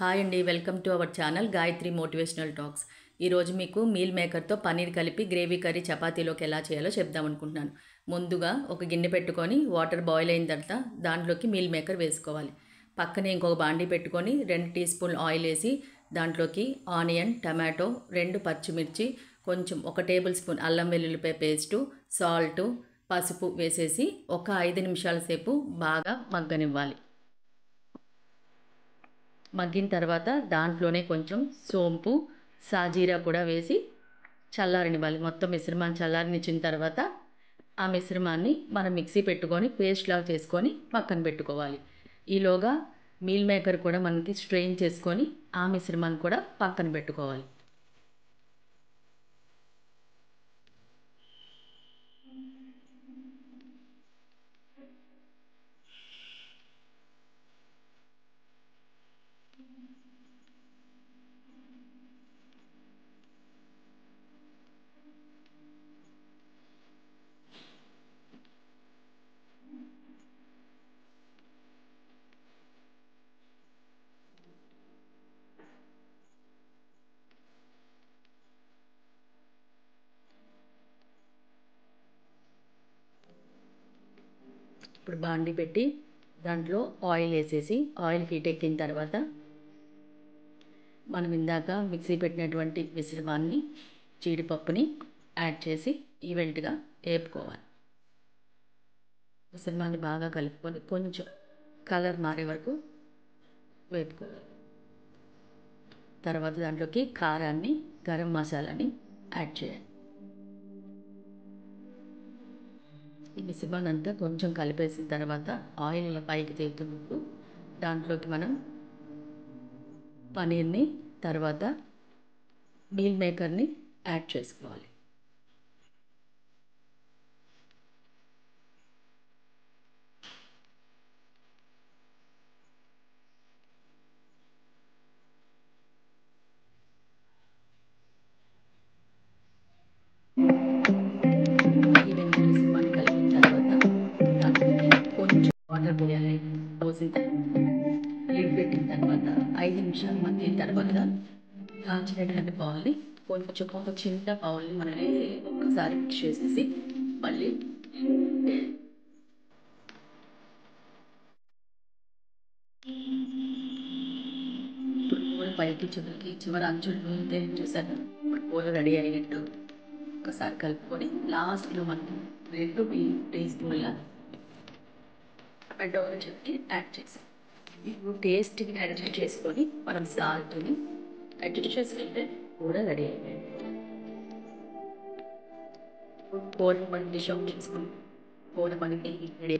Hi అండి, welcome to our channel Gayatri motivational talks. ఈరోజు మీకు మీల్ మేకర్తో పన్నీర్ కలిపి గ్రేవీ కర్రీ చపాతీలోకి ఎలా చేయాలో చెప్దాం అనుకుంటున్నాను. ముందుగా ఒక గిన్నె పెట్టుకొని వాటర్ బాయిల్ అయిన తర్వాత దాంట్లోకి మీల్ మేకర్ వేసుకోవాలి. పక్కనే ఇంకొక బాండీ పెట్టుకొని 2 టీ స్పూన్లు ఆయిల్ వేసి దాంట్లోకి ఆనియన్, టమాటో, 2 పచ్చిమిర్చి, కొంచెం 1 టేబుల్ స్పూన్ అల్లం వెల్లుల్లిపాయ పేస్టు, సాల్టు, పసుపు వేసేసి ఒక 5 నిమిషాల సేపు బాగా మగ్గనివ్వాలి. మగ్గిన తర్వాత దాంట్లోనే కొంచెం సోంపు, సాజీరా కూడా వేసి చల్లారనివ్వాలి. మొత్తం మిశ్రమాన్ని చల్లారనిచ్చిన తర్వాత ఆ మిశ్రమాన్ని మనం మిక్సీ పెట్టుకొని పేస్ట్ లాగా చేసుకొని పక్కన పెట్టుకోవాలి. ఈలోగా మీల్ మేకర్ కూడా మనకి స్ట్రెయిన్ చేసుకొని ఆ మిశ్రమాన్ని కూడా పక్కన పెట్టుకోవాలి. ఇప్పుడు బాండి పెట్టి దాంట్లో ఆయిల్ వేసేసి ఆయిల్ హీట్ ఎక్కిన తర్వాత మనం ఇందాక మిక్సీ పెట్టినటువంటి మిశ్రమాన్ని, జీడిపప్పుని యాడ్ చేసి ఈవెంట్గా వేపుకోవాలి. మిశ్రమాన్ని బాగా కలుపుకొని కొంచెం కలర్ మారే వరకు వేపుకోవాలి. తర్వాత దాంట్లోకి కారాన్ని, గరం మసాలాని యాడ్ చేయాలి. ఈ మిశ్రమాన్ని అంతా కొంచెం కలిపేసిన తర్వాత ఆయిల్ పైకి తేలుతున్నప్పుడు దాంట్లోకి మనం పనీర్ని, తర్వాత మీల్ మేకర్ని యాడ్ చేసుకోవాలి. ఈవెన్గా మిశ్రమాన్ని కలిపిన తర్వాత దాంట్లోకి కొంచెం వాటర్ పోయాలి. పోసిన లిడ్ పెట్టిన తర్వాత 5 నిమిషాలు మగ్గిన తర్వాత కాల్చినటువంటి బౌల్ని కొంచెం ఒక చిన్న బౌల్ని మనం ఒకసారి మిక్స్ చేసేసి మళ్ళీ ఇప్పుడు కూర పైకి చివరి అంచులు చూసాను. ఇప్పుడు కూర రెడీ అయినట్టు ఒకసారి కలుపుకొని లాస్ట్లో మనం 2 టీ స్పూన్ల టొమాటో చెట్కి యాడ్ చేసాం. ఇప్పుడు టేస్ట్కి అడ్జస్ట్ చేసుకొని మనం సాల్ట్ని అడ్జస్ట్ చేసుకుంటే కూర రెడీ అయిపోయింది. కూర మనం డిష్ అవుట్ చేసుకుని కూర మనకి రెడీ.